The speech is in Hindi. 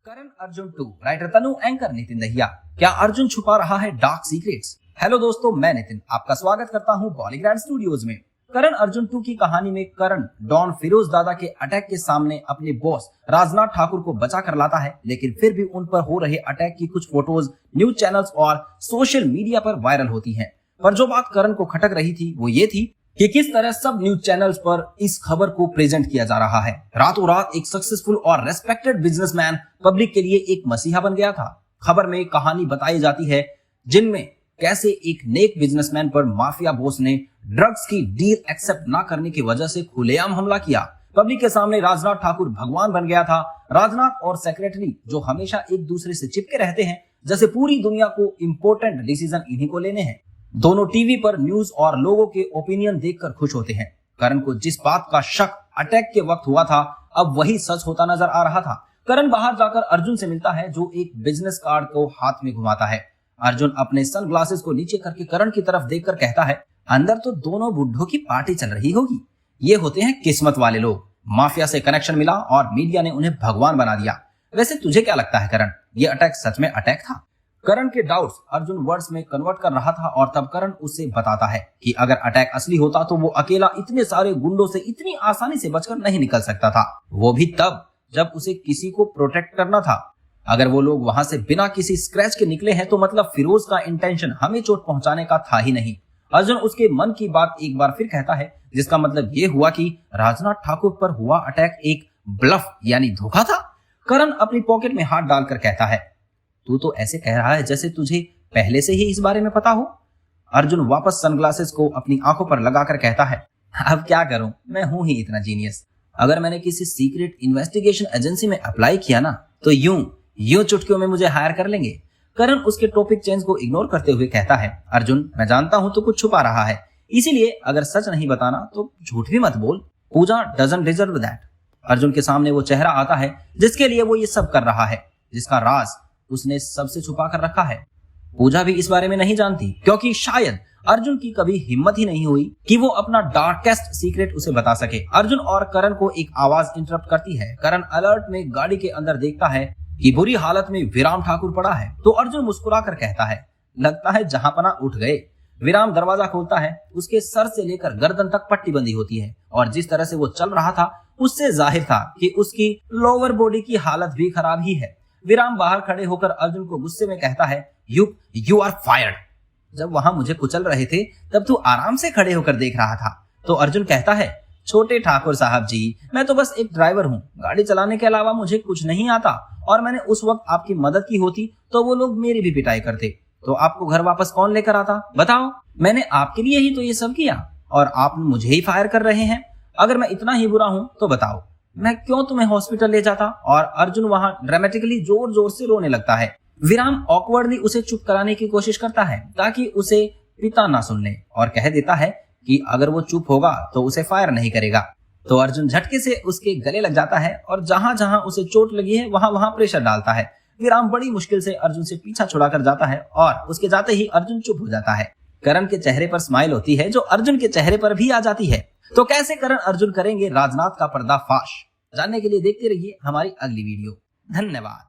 करण अर्जुन 2 राइटर तनु, एंकर नितिन दहिया। क्या अर्जुन छुपा रहा है डार्क सीक्रेट्स? हेलो दोस्तों, मैं नितिन आपका स्वागत करता हूं बॉलीग्रैंड स्टूडियोज में। करण अर्जुन 2 की कहानी में करण डॉन फिरोज दादा के अटैक के सामने अपने बॉस राजनाथ ठाकुर को बचा कर लाता है, लेकिन फिर भी उन पर हो रहे अटैक की कुछ फोटोज न्यूज चैनल्स और सोशल मीडिया पर वायरल होती हैं। पर जो बात करण को खटक रही थी वो ये थी कि किस तरह सब न्यूज चैनल्स पर इस खबर को प्रेजेंट किया जा रहा है। रातों रात एक सक्सेसफुल और रेस्पेक्टेड बिजनेसमैन पब्लिक के लिए एक मसीहा बन गया था। खबर में कहानी बताई जाती है जिनमें कैसे एक नेक बिजनेसमैन पर माफिया बॉस ने ड्रग्स की डील एक्सेप्ट ना करने की वजह से खुलेआम हमला किया। पब्लिक के सामने राजनाथ ठाकुर भगवान बन गया था। राजनाथ और सेक्रेटरी जो हमेशा एक दूसरे से चिपके रहते हैं, जैसे पूरी दुनिया को इंपॉर्टेंट डिसीजन इन्हीं को लेने हैं। दोनों टीवी पर न्यूज और लोगों के ओपिनियन देखकर खुश होते हैं। करण को जिस बात का शक अटैक के वक्त हुआ था, अब वही सच होता नजर आ रहा था। करण बाहर जाकर अर्जुन से मिलता है जो एक बिजनेस कार्ड को हाथ में घुमाता है। अर्जुन अपने सनग्लासेस को नीचे करके करण की तरफ देखकर कहता है, अंदर तो दोनों बुड्ढों की पार्टी चल रही होगी। ये होते हैं किस्मत वाले लोग। माफिया से कनेक्शन मिला और मीडिया ने उन्हें भगवान बना दिया। वैसे तुझे क्या लगता है करण, ये अटैक सच में अटैक था? करण के डाउट्स अर्जुन वर्ड्स में कन्वर्ट कर रहा था और तब करण उसे बताता है कि अगर अटैक असली होता तो वो अकेला इतने सारे गुंडों से इतनी आसानी से बचकर नहीं निकल सकता था, वो भी तब जब उसे किसी को प्रोटेक्ट करना था। अगर वो लोग वहां से बिना किसी स्क्रैच के निकले हैं तो मतलब फिरोज का इंटेंशन हमें चोट पहुंचाने का था ही नहीं। अर्जुन उसके मन की बात एक बार फिर कहता है, जिसका मतलब ये हुआ कि राजनाथ ठाकुर पर हुआ अटैक एक ब्लफ यानी धोखा था। करण अपनी पॉकेट में हाथ डालकर कहता है, तू तो ऐसे कह रहा है जैसे तुझे पहले से ही इस बारे में पता हो। अर्जुन वापस सनग्लासेस को अपनी आंखों पर लगाकर कहता है, अब क्या करूं, मैं हूं ही इतना जीनियस। अगर मैंने किसी सीक्रेट इन्वेस्टिगेशन एजेंसी में अप्लाई किया ना तो यूं चुटकियों में मुझे हायर कर लेंगे। करण उसके टॉपिक चेंज को इग्नोर करते हुए कहता है, अर्जुन मैं जानता हूं तो कुछ छुपा रहा है, इसीलिए अगर सच नहीं बताना तो झूठ भी मत बोल। पूजा डजंट डिजर्व दैट। अर्जुन के सामने वो चेहरा आता है जिसके लिए वो ये सब कर रहा है, जिसका राज उसने सबसे छुपा कर रखा है। पूजा भी इस बारे में नहीं जानती, क्योंकि शायद अर्जुन की कभी हिम्मत ही नहीं हुई कि वो अपना डार्केस्ट सीक्रेट उसे बता सके। अर्जुन और करण को एक आवाज इंटरप्ट करती है। करण अलर्ट में गाड़ी के अंदर देखता है कि बुरी हालत में विराम ठाकुर पड़ा है, तो अर्जुन मुस्कुराकर कहता है, लगता है जहांपना उठ गए। विराम दरवाजा खोलता है। उसके सर से लेकर गर्दन तक पट्टी बंदी होती है और जिस तरह से वो चल रहा था उससे जाहिर था कि उसकी लोअर बॉडी की हालत भी खराब ही है। विराम बाहर खड़े होकर अर्जुन को गुस्से में कहता है, यू आर फायर्ड। जब वहां मुझे कुचल रहे थे तब तू आराम से खड़े होकर देख रहा था। तो अर्जुन कहता है, छोटे ठाकुर साहब जी, मैं तो बस एक ड्राइवर हूँ, गाड़ी चलाने के अलावा मुझे कुछ नहीं आता, और मैंने उस वक्त आपकी मदद की होती तो वो लोग मेरी भी पिटाई करते, तो आपको घर वापस कौन लेकर आता बताओ? मैंने आपके लिए ही तो ये सब किया और आप मुझे ही फायर कर रहे हैं। अगर मैं इतना ही बुरा हूँ तो बताओ मैं क्यों तुम्हें हॉस्पिटल ले जाता? और अर्जुन वहां ड्रामेटिकली जोर जोर से रोने लगता है। विराम ऑकवर्डली उसे चुप कराने की कोशिश करता है ताकि उसे पिता ना सुन ले, और कह देता है कि अगर वो चुप होगा तो उसे फायर नहीं करेगा। तो अर्जुन झटके से उसके गले लग जाता है और जहां जहां उसे चोट लगी है वहां वहां प्रेशर डालता है। विराम बड़ी मुश्किल से अर्जुन से पीछा छुड़ाकर जाता है और उसके जाते ही अर्जुन चुप हो जाता है। करण के चेहरे पर स्माइल होती है जो अर्जुन के चेहरे पर भी आ जाती है। तो कैसे करण अर्जुन करेंगे राजनाथ का पर्दाफाश? जानने के लिए देखते रहिए हमारी अगली वीडियो। धन्यवाद।